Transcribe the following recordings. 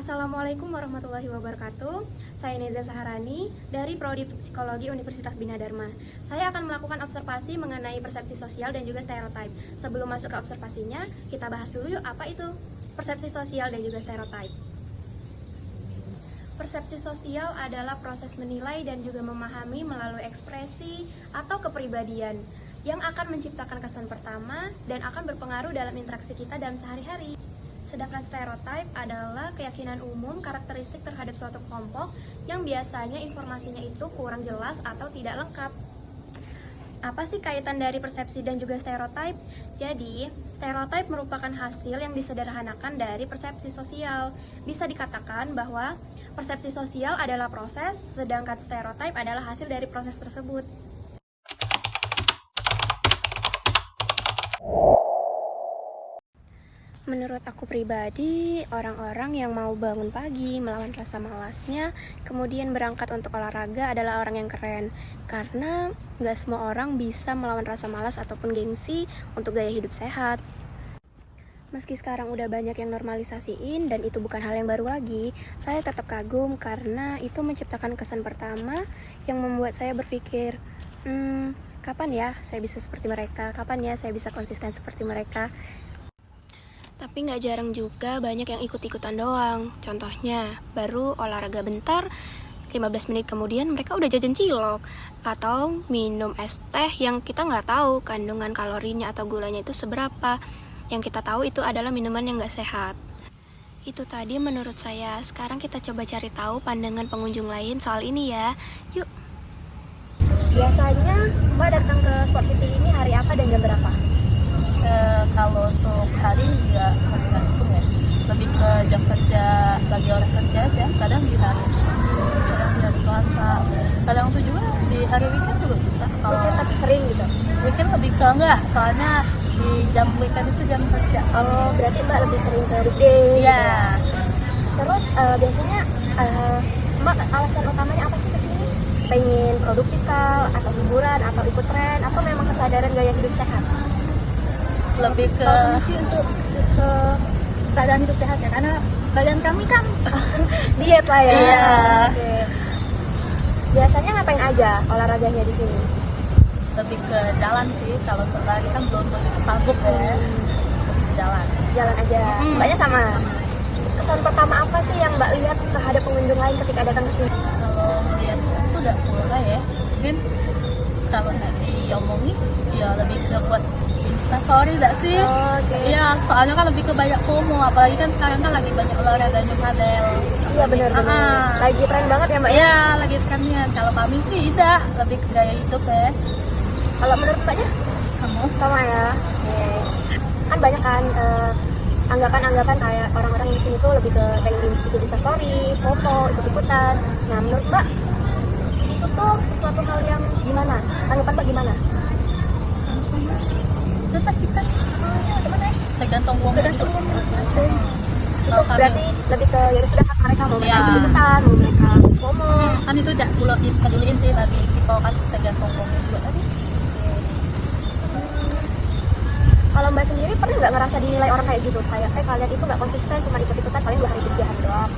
Assalamualaikum warahmatullahi wabarakatuh. Saya Neza Saharani dari Prodi Psikologi Universitas Bina Dharma. Saya akan melakukan observasi mengenai persepsi sosial dan juga stereotip. Sebelum masuk ke observasinya, kita bahas dulu yuk apa itu persepsi sosial dan juga stereotip. Persepsi sosial adalah proses menilai dan juga memahami melalui ekspresi atau kepribadian yang akan menciptakan kesan pertama dan akan berpengaruh dalam interaksi kita dalam sehari-hari. Sedangkan stereotip adalah keyakinan umum karakteristik terhadap suatu kelompok yang biasanya informasinya itu kurang jelas atau tidak lengkap. Apa sih kaitan dari persepsi dan juga stereotip? Jadi, stereotip merupakan hasil yang disederhanakan dari persepsi sosial. Bisa dikatakan bahwa persepsi sosial adalah proses, sedangkan stereotip adalah hasil dari proses tersebut. Menurut aku pribadi, orang-orang yang mau bangun pagi, melawan rasa malasnya, kemudian berangkat untuk olahraga adalah orang yang keren. Karena nggak semua orang bisa melawan rasa malas ataupun gengsi untuk gaya hidup sehat. Meski sekarang udah banyak yang normalisasiin dan itu bukan hal yang baru lagi, saya tetap kagum karena itu menciptakan kesan pertama yang membuat saya berpikir, kapan ya saya bisa seperti mereka? Kapan ya saya bisa konsisten seperti mereka? Tapi nggak jarang juga banyak yang ikut-ikutan doang. Contohnya, baru olahraga bentar, 15 menit kemudian mereka udah jajan cilok. Atau minum es teh yang kita nggak tahu kandungan kalorinya atau gulanya itu seberapa. Yang kita tahu itu adalah minuman yang nggak sehat. Itu tadi menurut saya. Sekarang kita coba cari tahu pandangan pengunjung lain soal ini ya. Yuk. Biasanya Mbak datang ke Sport City ini hari apa dan jam berapa? Kalau untuk hari ya tergantung ya, lebih ke jam kerja bagi orang kerja aja. Kadang di hari Selasa, kadang tuh juga di hari weekend juga bisa. Kalau Tapi sering gitu? weekend lebih ke enggak, soalnya di jam weekend itu jam kerja. Oh, berarti Mbak lebih sering ke weekday? Iya. Terus biasanya Mbak alasan utamanya apa sih kesini? Pengen produktif kah? Atau hiburan? Atau ikut tren? Atau memang kesadaran gaya hidup sehat? Lebih ke Kalau sih untuk ke kesadaran hidup sehat ya, karena badan kami kan diet lah ya. Iya. Oke. Biasanya ngapain aja olahraganya di sini? lebih ke jalan sih. Kalau untuk lari kan belum sanggup ya. Lebih ke jalan. Jalan aja. Mbaknya sama. Kesan pertama apa sih yang Mbak lihat terhadap pengunjung lain ketika datang ke sini? Kalau melihat itu udah mulai ya, mungkin kalau nggak diomongin ya lebih ke buat instastory nggak sih? Oke. Iya, soalnya kan lebih ke banyak FOMO, apalagi kan sekarang kan lagi banyak olahraga new model. Iya benar-benar. Lagi tren banget ya Mbak? Iya, lagi trennya. Kalau kami sih tidak, lebih ke gaya hidup ya. Kalau menurut Mbaknya? Sama ya. Oke. Kan banyak kan anggapan-anggapan kayak orang-orang di sini tuh lebih ke pengen ikut instastory, foto, ikut-ikutan. Nah menurut Mbak itu tuh sesuatu hal yang gimana? Tanggapan Mbak gimana? Itu pasti kan tergantung uang. Tergantung masing-masing. Itu Kalau kami- berarti lebih ke ya sudah hak mereka mau mereka Iya. ikut-ikutan, mau mereka FOMO. Kan itu tidak perlu dipeduliin sih tadi. Kita kan tergantung uangnya juga tadi. Kalau Mbak sendiri pernah nggak ngerasa dinilai orang kayak gitu? Kayak kalian itu nggak konsisten, cuma ikut-ikutan paling 2 hari 3 hari doang.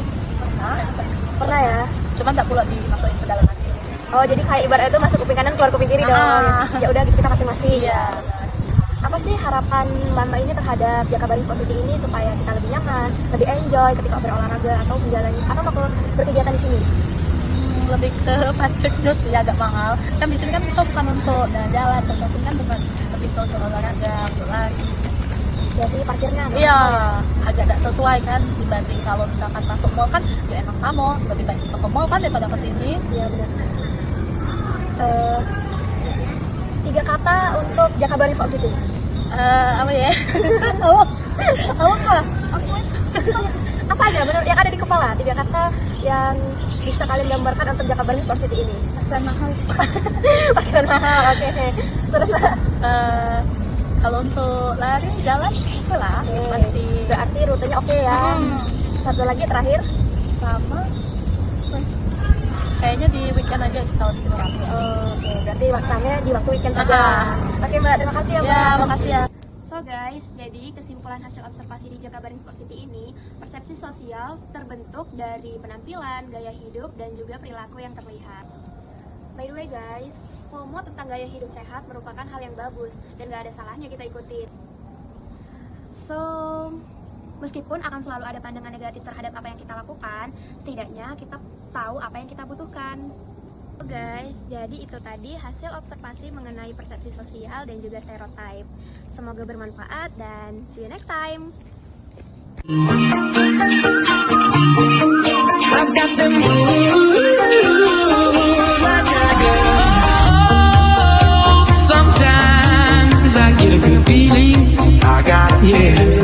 Pernah ya? Cuma nggak perlu dimasukin ke dalam hati. Oh jadi kayak ibarat itu masuk kuping kanan keluar kuping kiri dong. Ya udah gitu kita masing-masing. Iya. Apa sih harapan Mbak ini terhadap Jakabaring Sport City ini supaya kita lebih nyaman, lebih enjoy ketika berolahraga atau menjalani atau mau berkegiatan di sini? Lebih ke parkirnya sih agak mahal. Kan di sini kan itu bukan untuk jalan, tetapi kan bukan lebih ke untuk olahraga, untuk lari. Jadi parkirnya mahal. Iya, agak tidak sesuai kan dibanding kalau misalkan masuk mall kan ya enak sama, lebih baik kita ke mall kan daripada ke sini. Iya benar. 3 kata untuk Jakabaring Sport City. Apa ya? Apa? Apa aja benar yang ada di kepala 3 kata yang bisa kalian gambarkan untuk Jakabaring Sport City ini? Bukan mahal. Parkiran mahal. Oke. Terus Kalau untuk lari jalan oke lah, pasti. berarti rutenya oke ya. Satu lagi terakhir. Sama. Kayaknya di weekend aja kita di sini rame. Oke, berarti waktunya di waktu weekend saja. Oke Mbak, terima kasih ya Mbak. Ya, makasih ya. So So guys, jadi kesimpulan hasil observasi di Jakabaring Sport City ini, persepsi sosial terbentuk dari penampilan, gaya hidup, dan juga perilaku yang terlihat. By the way guys, FOMO tentang gaya hidup sehat merupakan hal yang bagus dan gak ada salahnya kita ikutin. So, meskipun akan selalu ada pandangan negatif terhadap apa yang kita lakukan, setidaknya kita tahu apa yang kita butuhkan. So guys, jadi itu tadi hasil observasi mengenai persepsi sosial dan juga stereotype. Semoga bermanfaat dan see you next time. I've got the moves like a girl. Sometimes I get a good feeling. I got, yeah.